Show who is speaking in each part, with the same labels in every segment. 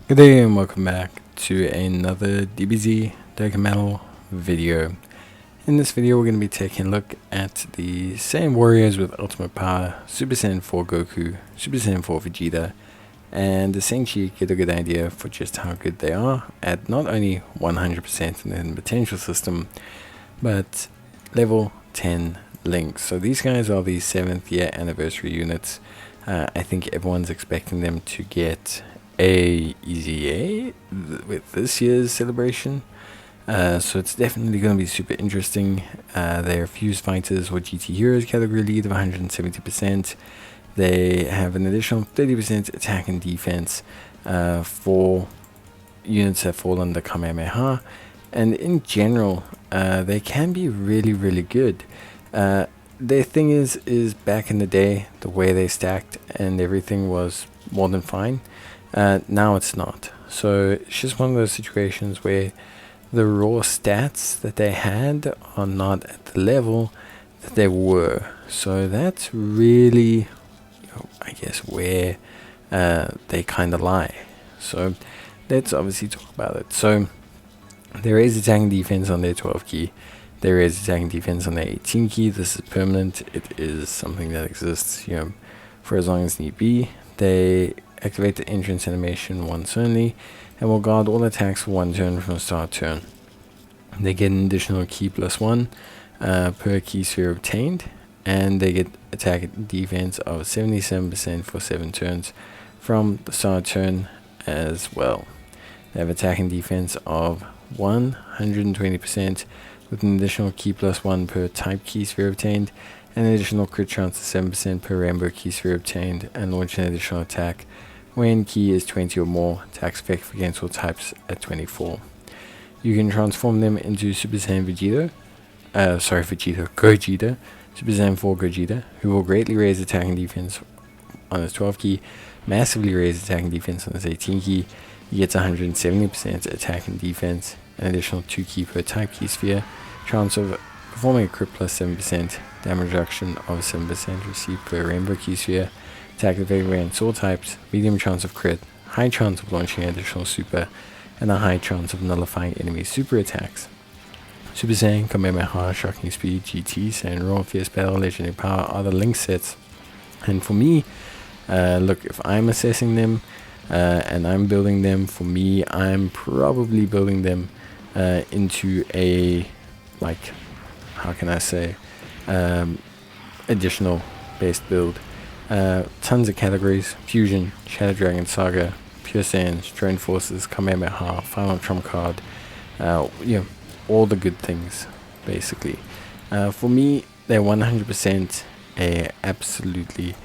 Speaker 1: Good day and welcome back to another DBZ Dokkan video. In this video we're going to be taking a look at the same warriors with ultimate power, Super Saiyan 4 Goku, Super Saiyan 4 Vegeta, and essentially get a good idea for just how good they are at not only 100% in the potential system, but level 10 links. So these guys are the 7th year anniversary units. I think everyone's expecting them to get a easy A with this year's celebration, so it's definitely going to be super interesting. They're fused fighters or GT heroes category lead of 170%. They have an additional 30% attack and defense for units that fall under Kamehameha, and in general they can be really good. Their thing is back in the day, the way they stacked and everything was more than fine. Now it's not. So it's just one of those situations where the raw stats that they had are not at the level that they were. So that's really, I guess, where they kind of lie. So let's obviously talk about it. So there is attacking defense on their 12 key. There is attacking defense on their 18 key. This is permanent. It is something that exists, for as long as need be. They activate the entrance animation once only and will guard all attacks for one turn from start turn. They get an additional key +1 per key sphere obtained, and they get attack and defense of 77% for 7 turns from the start turn as well. They have attack and defense of 120% with an additional key +1 per type key sphere obtained, and an additional crit chance of 7% per rainbow key sphere obtained, and launch an additional attack when key is 20 or more, attacks effective against all types at 24. You can transform them into Super Saiyan Gogeta, Super Saiyan 4 Gogeta, who will greatly raise attack and defense on his 12 key, massively raise attack and defense on his 18 key. He gets 170% attack and defense, an additional 2 key per type key sphere, chance of performing a crit +7%, damage reduction of 7% received per rainbow key sphere, attack effective against all types, medium chance of crit, high chance of launching additional super, and a high chance of nullifying enemy super attacks. Super Saiyan, Kamehameha, Shocking Speed, GT, Saiyan Raw, Fierce Battle, Legendary Power are the link sets. And for me, look, if I'm assessing them and I'm building them, for me, I'm probably building them into a, how can I say, additional based build. Tons of categories: Fusion, Shadow Dragon Saga, Pure Saiyans, Drone Forces, Kamehameha, Final Trump Card, all the good things, basically. For me, they're 100% a absolutely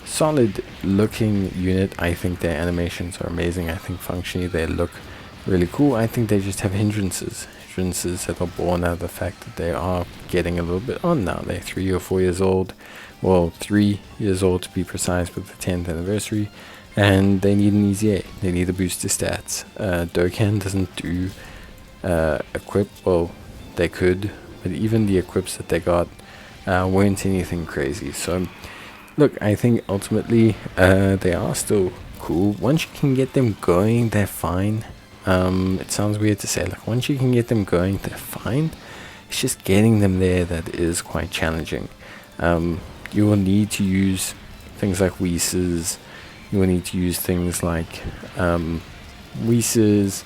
Speaker 1: solid looking unit. I think their animations are amazing. I think functionally they look really cool. I think they just have hindrances that are born out of the fact that they are getting a little bit on now. They're 3 or 4 years old. Well, 3 years old to be precise, with the 10th anniversary, and they need an easy A. They need a boost to stats. Dokkan doesn't do equip. Well, they could, but even the equips that they got weren't anything crazy. So look, I think ultimately they are still cool. Once you can get them going, they're fine. It sounds weird to say, like, once you can get them going, they're fine. It's just getting them there that is quite challenging. You will need to use things like Whis. You will need to use things like Whis,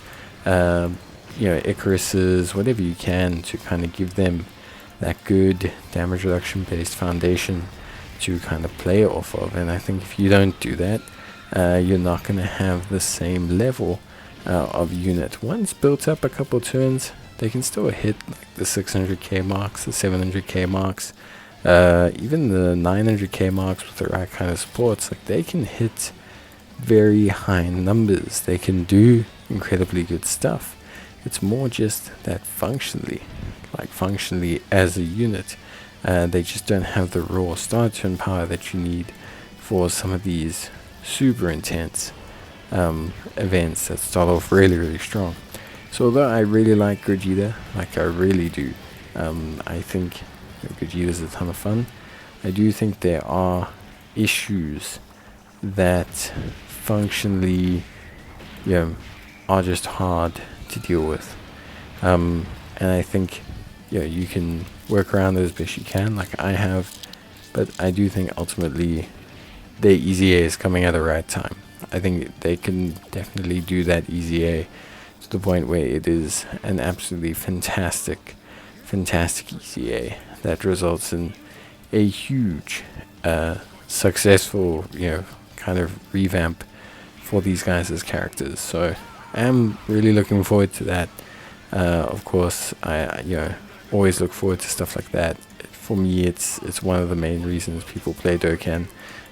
Speaker 1: Icaruses, whatever you can to kind of give them that good damage reduction based foundation to kind of play off of. And I think if you don't do that, you're not going to have the same level of unit. Once built up a couple turns, they can still hit like the 600k marks, the 700k marks, even the 900k marks with the right kind of supports. Like, they can hit very high numbers. They can do incredibly good stuff. It's more just that functionally as a unit, they just don't have the raw start turn power that you need for some of these super intense events that start off really strong. So although I really like Gogeta, like I really do, I think Gogeta is a ton of fun. I do think there are issues that functionally are just hard to deal with. And I think you can work around it as best you can, like I have, but I do think ultimately their EZA is coming at the right time. I think they can definitely do that EZA to the point where it is an absolutely fantastic EZA that results in a huge successful kind of revamp for these guys as characters. So I'm really looking forward to that. Of course, I always look forward to stuff like that. For me, it's one of the main reasons people play Dokkan,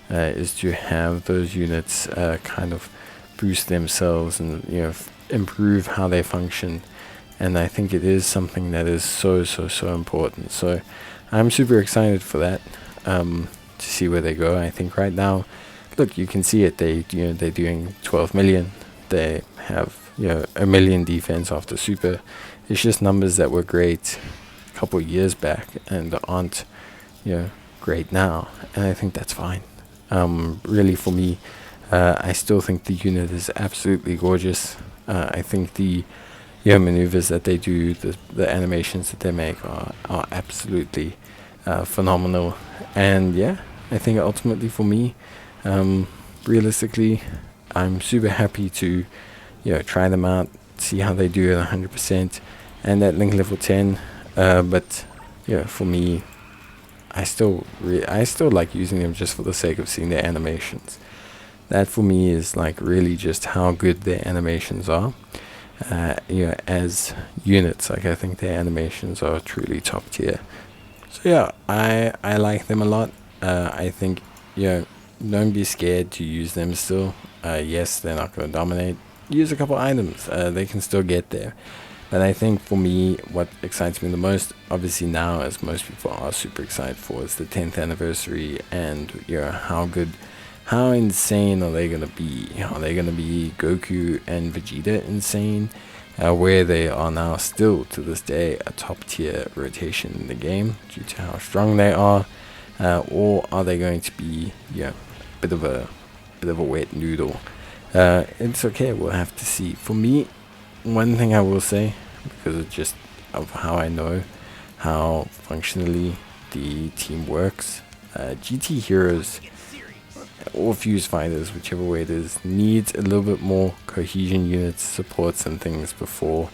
Speaker 1: is to have those units kind of boost themselves and improve how they function. And I think it is something that is so important. So I'm super excited for that, to see where they go. I think right now, look, you can see it. They're doing 12 million. They have 1 million defense after super. It's just numbers that were great a couple of years back and aren't great now. And I think that's fine. Really, for me, I still think the unit is absolutely gorgeous. I think the maneuvers that they do, the animations that they make are absolutely phenomenal. And I think ultimately for me, realistically, I'm super happy to try them out, see how they do at 100%, and at link level 10. But for me, I still like using them just for the sake of seeing their animations. That for me is like really just how good their animations are. As units, like I think their animations are truly top tier. So I like them a lot. I think don't be scared to use them still. Yes, they're not going to dominate. Use a couple items. They can still get there. But I think for me, what excites me the most, obviously now, as most people are super excited for, is the 10th anniversary and how insane are they going to be? Are they going to be Goku and Vegeta insane? Where they are now still, to this day, a top tier rotation in the game due to how strong they are? Or are they going to be a bit of a wet noodle? It's okay, we'll have to see. For me, one thing I will say, because of just of how I know how functionally the team works, GT Heroes or Fuse Fighters, whichever way it is, needs a little bit more cohesion units, supports and things before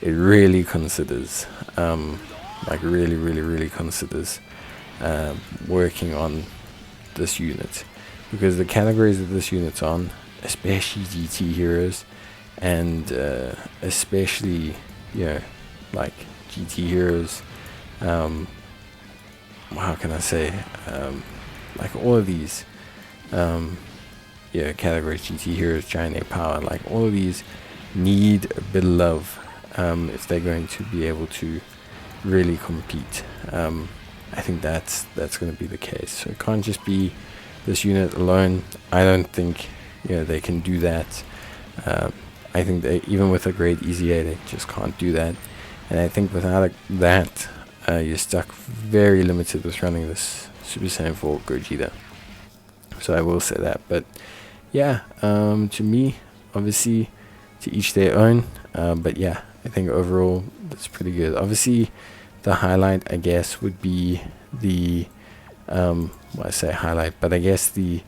Speaker 1: it really considers, really considers working on this unit. Because the categories that this unit's on, especially GT Heroes, and especially like GT Heroes, how can I say, like all of these categories, GT Heroes, Giant A Power, like all of these need a bit of love if they're going to be able to really compete. I think that's going to be the case. So it can't just be this unit alone. I don't think they can do that. I think they, even with a great EZA, they just can't do that. And I think without that, you're stuck very limited with running this Super Saiyan 4 Gogeta. So I will say that. But to me, obviously, to each their own. But I think overall that's pretty good. Obviously, the highlight, I guess, would be the I say highlight, but I guess the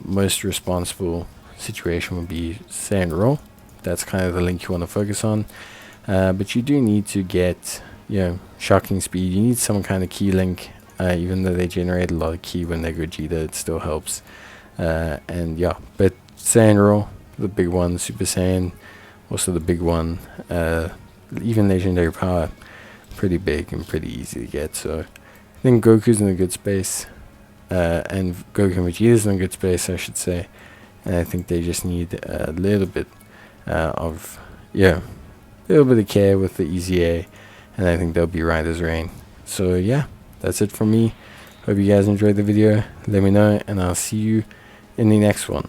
Speaker 1: most responsible situation would be Saiyan Roll. That's kind of the link you want to focus on. But you do need to get shocking speed. You need some kind of key link. Even though they generate a lot of ki when they go Gogeta, it still helps. But Saiyan Roll, the big one. Super Saiyan, also the big one. Even Legendary Power, pretty big and pretty easy to get. So I think Goku's in a good space, and Goku and Vegeta's in a good space, I should say. And I think they just need a little bit of care with the EZA, and I think they'll be right as rain. So that's it from me. Hope you guys enjoyed the video. Let me know, and I'll see you in the next one.